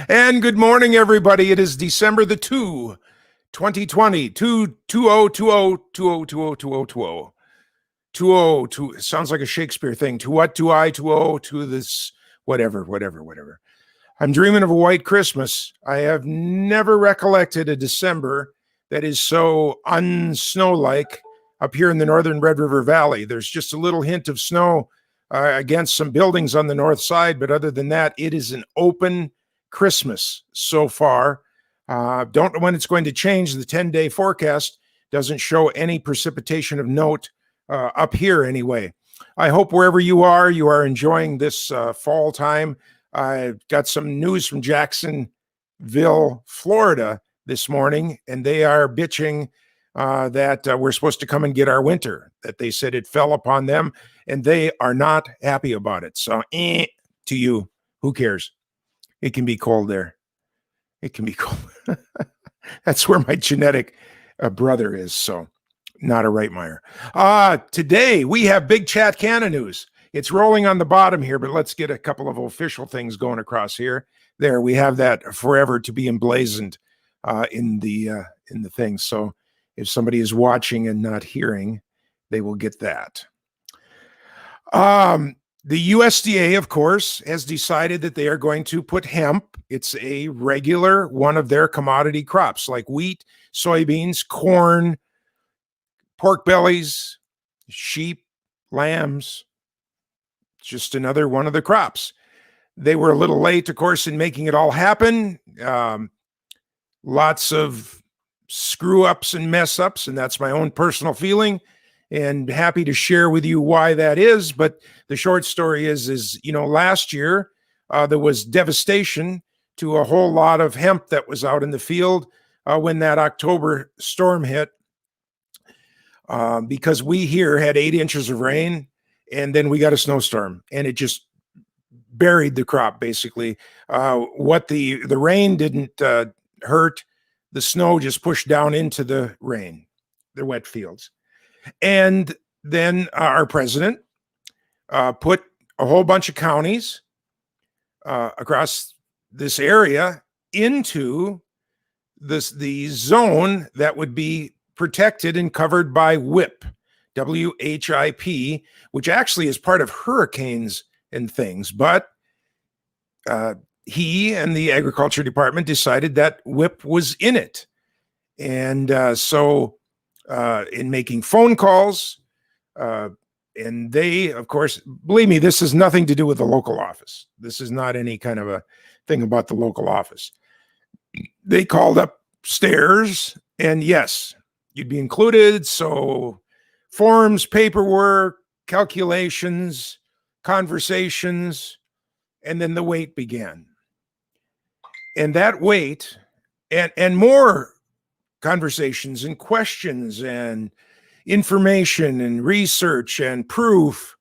And good morning, everybody. It is December the 2020, 20. It sounds like a Shakespeare thing. To what do I, to this, whatever. I'm dreaming of a white Christmas. I have never recollected a December that is so unsnow-like up here in the northern Red River Valley. There's just a little hint of snow against some buildings on the north side, but other than that, it is an open Christmas so far. Don't know when it's going to change. The 10-day forecast doesn't show any precipitation of note up here anyway. I hope wherever you are enjoying this fall time. I've got some news from Jacksonville, Florida this morning, and they are bitching that we're supposed to come and get our winter, that they said it fell upon them, and they are not happy about it. So, to you, who cares? It can be cold there. It can be cold. That's where my genetic brother is, so not a Reitmeyer. Today, we have big CHAT CANNA news. It's rolling on the bottom here, but let's get a couple of official things going across here. There, we have that forever to be emblazoned in the thing. So if somebody is watching and not hearing, they will get that. The USDA, of course, has decided that they are going to put hemp. It's a regular one of their commodity crops like wheat, soybeans, corn, pork bellies, sheep, lambs. Just another one of the crops. They were a little late, of course, in making it all happen. Lots of screw ups and mess ups, and that's my own personal feeling. And happy to share with you why that is. But the short story is last year there was devastation to a whole lot of hemp that was out in the field when that October storm hit, because we here had 8 inches of rain, and then we got a snowstorm, and it just buried the crop basically. What the rain didn't hurt, the snow just pushed down into the rain, the wet fields. And then our president put a whole bunch of counties across this area into the zone that would be protected and covered by WHIP, WHIP, which actually is part of hurricanes and things. But he and the agriculture department decided that WHIP was in it. And so in making phone calls, and they, of course, believe me, this has nothing to do with the local office. This is not any kind of a thing about the local office. They called upstairs, and yes, you'd be included. So forms, paperwork, calculations, conversations, and then the wait began. And that wait and more conversations and questions and information and research and proof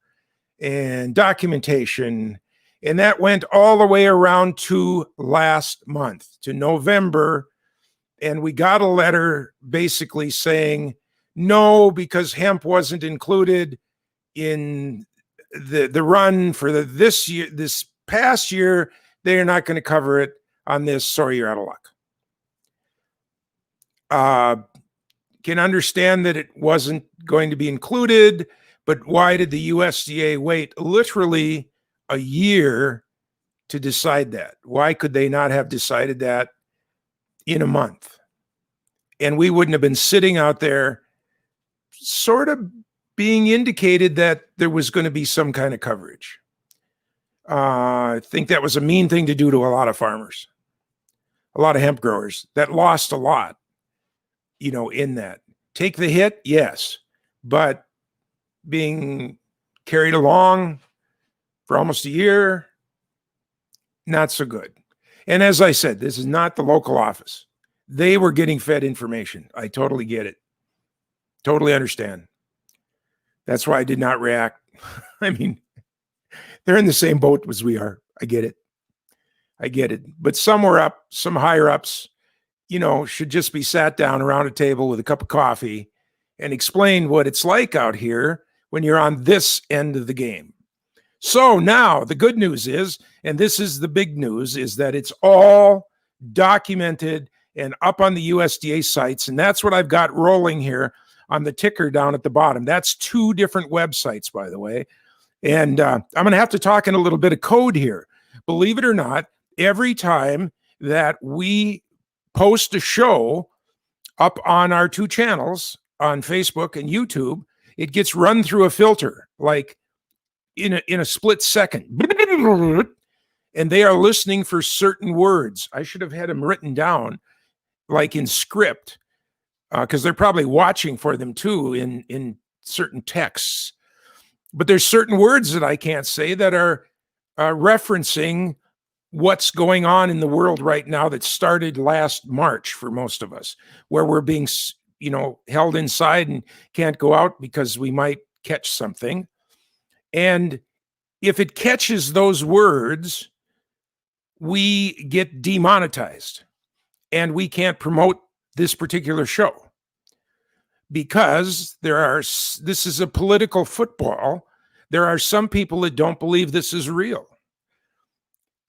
and documentation. And that went all the way around to last month, to November. And we got a letter basically saying, no, because hemp wasn't included in the run for this past year, they're not going to cover it on this. Sorry, you're out of luck. Can understand that it wasn't going to be included, but why did the USDA wait literally a year to decide that? Why could they not have decided that in a month? And we wouldn't have been sitting out there sort of being indicated that there was going to be some kind of coverage. I think that was a mean thing to do to a lot of farmers, a lot of hemp growers that lost a lot. In that. Take the hit, yes, but being carried along for almost a year, not so good. And as I said, this is not the local office. They were getting fed information. I totally get it. Totally understand. That's why I did not react. I mean, they're in the same boat as we are. I get it. But some were up, some higher ups, should just be sat down around a table with a cup of coffee and explain what it's like out here when you're on this end of the game. So now the good news is, and this is the big news, is that it's all documented and up on the USDA sites. And that's what I've got rolling here on the ticker down at the bottom. That's 2 different websites, by the way. And I'm going to have to talk in a little bit of code here. Believe it or not, every time that we post a show up on our 2 channels on Facebook and YouTube, it gets run through a filter, like in a split second. And they are listening for certain words. I should have had them written down like in script, because they're probably watching for them too in certain texts. But there's certain words that I can't say that are referencing what's going on in the world right now that started last March for most of us, where we're being, held inside and can't go out because we might catch something. And if it catches those words, we get demonetized and we can't promote this particular show because this is a political football. There are some people that don't believe this is real.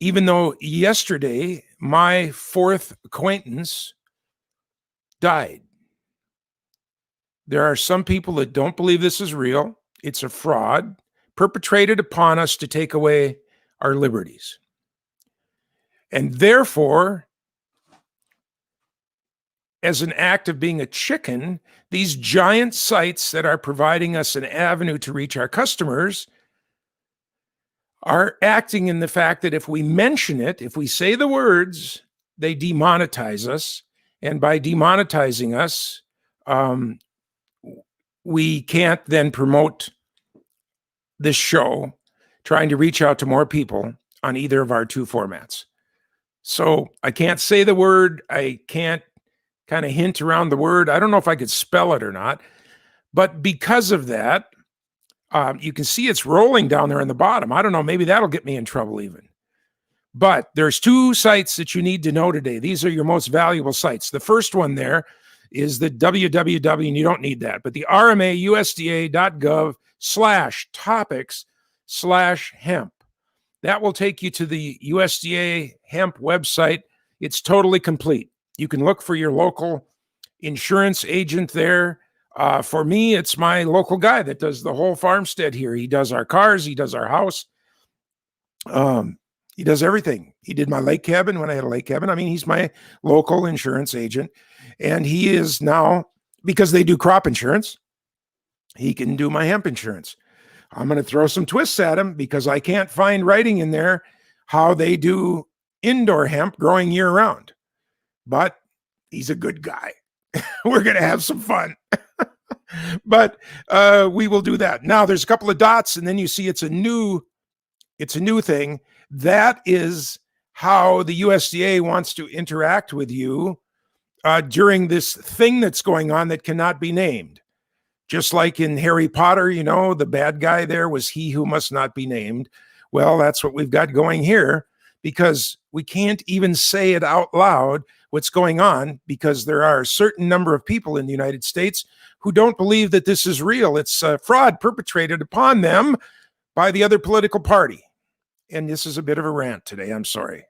Even though yesterday, my 4th acquaintance died. There are some people that don't believe this is real. It's a fraud perpetrated upon us to take away our liberties. And therefore, as an act of being a chicken, these giant sites that are providing us an avenue to reach our customers are acting in the fact that if we mention it, if we say the words, they demonetize us. And by demonetizing us, we can't then promote this show, trying to reach out to more people on either of our 2 formats. So I can't say the word. I can't kind of hint around the word. I don't know if I could spell it or not. But because of that, you can see it's rolling down there in the bottom. I don't know. Maybe that'll get me in trouble even. But there's 2 sites that you need to know today. These are your most valuable sites. The first one there is the www, and you don't need that, but the rmausda.gov/topics/hemp. That will take you to the USDA hemp website. It's totally complete. You can look for your local insurance agent there. For me, it's my local guy that does the whole farmstead here. He does our cars. He does our house. He does everything. He did my lake cabin when I had a lake cabin. I mean, he's my local insurance agent. And he is now, because they do crop insurance, he can do my hemp insurance. I'm going to throw some twists at him because I can't find writing in there how they do indoor hemp growing year round. But he's a good guy. We're going to have some fun. But we will do that. Now there's a couple of dots and then you see it's a new thing. That is how the USDA wants to interact with you during this thing that's going on that cannot be named. Just like in Harry Potter, the bad guy there was he who must not be named. Well, that's what we've got going here because we can't even say it out loud what's going on because there are a certain number of people in the United States who don't believe that this is real. It's a fraud perpetrated upon them by the other political party. And this is a bit of a rant today. I'm sorry.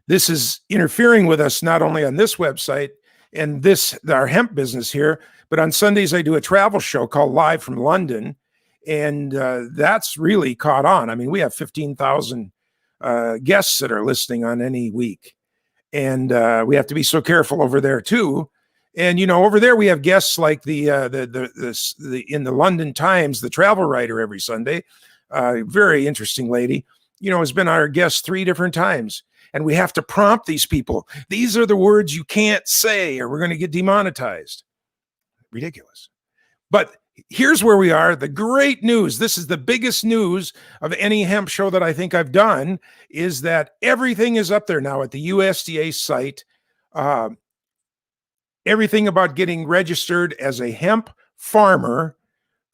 This is interfering with us not only on this website and our hemp business here, but on Sundays I do a travel show called Live from London, and that's really caught on. I mean, we have 15,000 guests that are listening on any week, and we have to be so careful over there too. And over there we have guests like the in the London Times, the travel writer every Sunday, very interesting lady. Has been our guest 3 different times. And we have to prompt these people. These are the words you can't say or we're going to get demonetized. Ridiculous. But here's where we are. The great news. This is the biggest news of any hemp show that I think I've done is that everything is up there now at the USDA site. Everything about getting registered as a hemp farmer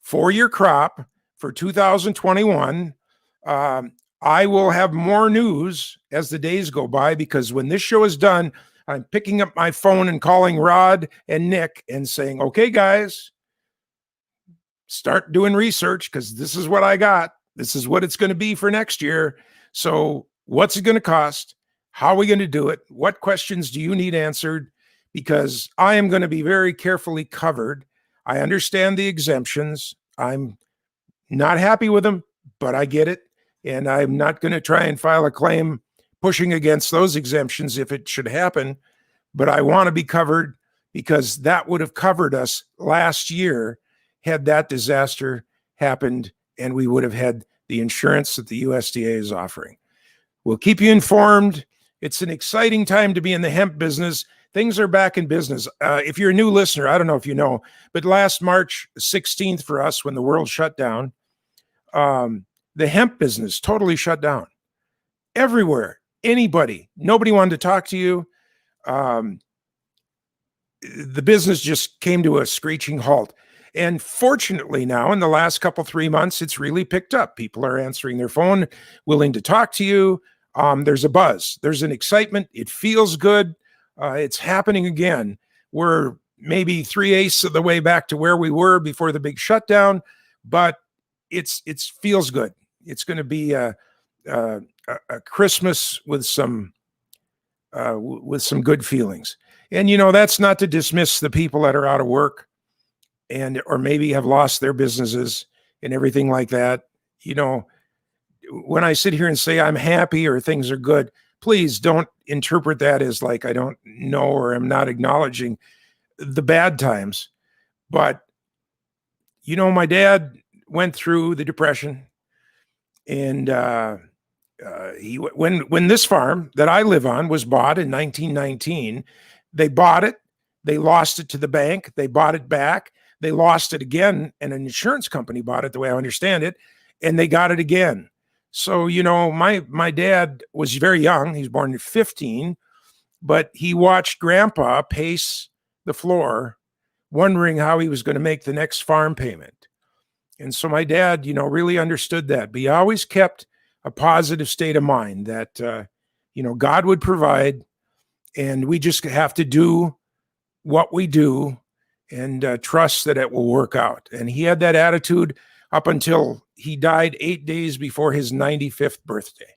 for your crop for 2021. I will have more news as the days go by because when this show is done, I'm picking up my phone and calling Rod and Nick and saying, okay, guys, start doing research because this is what I got. This is what it's going to be for next year. So what's it going to cost? How are we going to do it? What questions do you need answered? Because I am going to be very carefully covered. I understand the exemptions. I'm not happy with them, but I get it. And I'm not going to try and file a claim pushing against those exemptions if it should happen. But I want to be covered because that would have covered us last year had that disaster happened, and we would have had the insurance that the USDA is offering. We'll keep you informed. It's an exciting time to be in the hemp business. Things are back in business. If you're a new listener, I don't know if you know, but last March 16th for us, when the world shut down, the hemp business totally shut down. Everywhere, anybody, nobody wanted to talk to you. The business just came to a screeching halt. And fortunately now, in the last 3 months, it's really picked up. People are answering their phone, willing to talk to you. There's a buzz. There's an excitement. It feels good. It's happening again. We're maybe 3/8 of the way back to where we were before the big shutdown, but it feels good. It's going to be a Christmas with some good feelings. And, that's not to dismiss the people that are out of work or maybe have lost their businesses and everything like that. When I sit here and say I'm happy or things are good, please don't interpret that as like I don't know or I'm not acknowledging the bad times. But, my dad went through the Depression, and when this farm that I live on was bought in 1919, they bought it, they lost it to the bank, they bought it back, they lost it again, and an insurance company bought it, the way I understand it, and they got it again. So, my dad was very young. He was born at 15, but he watched Grandpa pace the floor, wondering how he was going to make the next farm payment. And so my dad, really understood that. But he always kept a positive state of mind that, God would provide, and we just have to do what we do and trust that it will work out. And he had that attitude up until he died 8 days before his 95th birthday.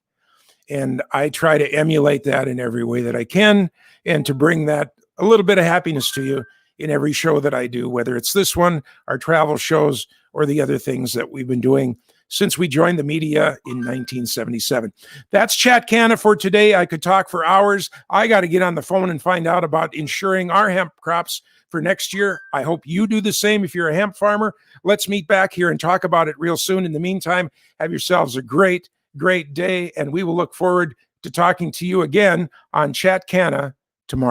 And I try to emulate that in every way that I can, and to bring that a little bit of happiness to you in every show that I do, whether it's this one, our travel shows, or the other things that we've been doing since we joined the media in 1977. That's Chat Canna for today. I could talk for hours. I got to get on the phone and find out about insuring our hemp crops for next year. I hope you do the same if you're a hemp farmer. Let's meet back here and talk about it real soon. In the meantime, have yourselves a great, great day, and we will look forward to talking to you again on Chat Canna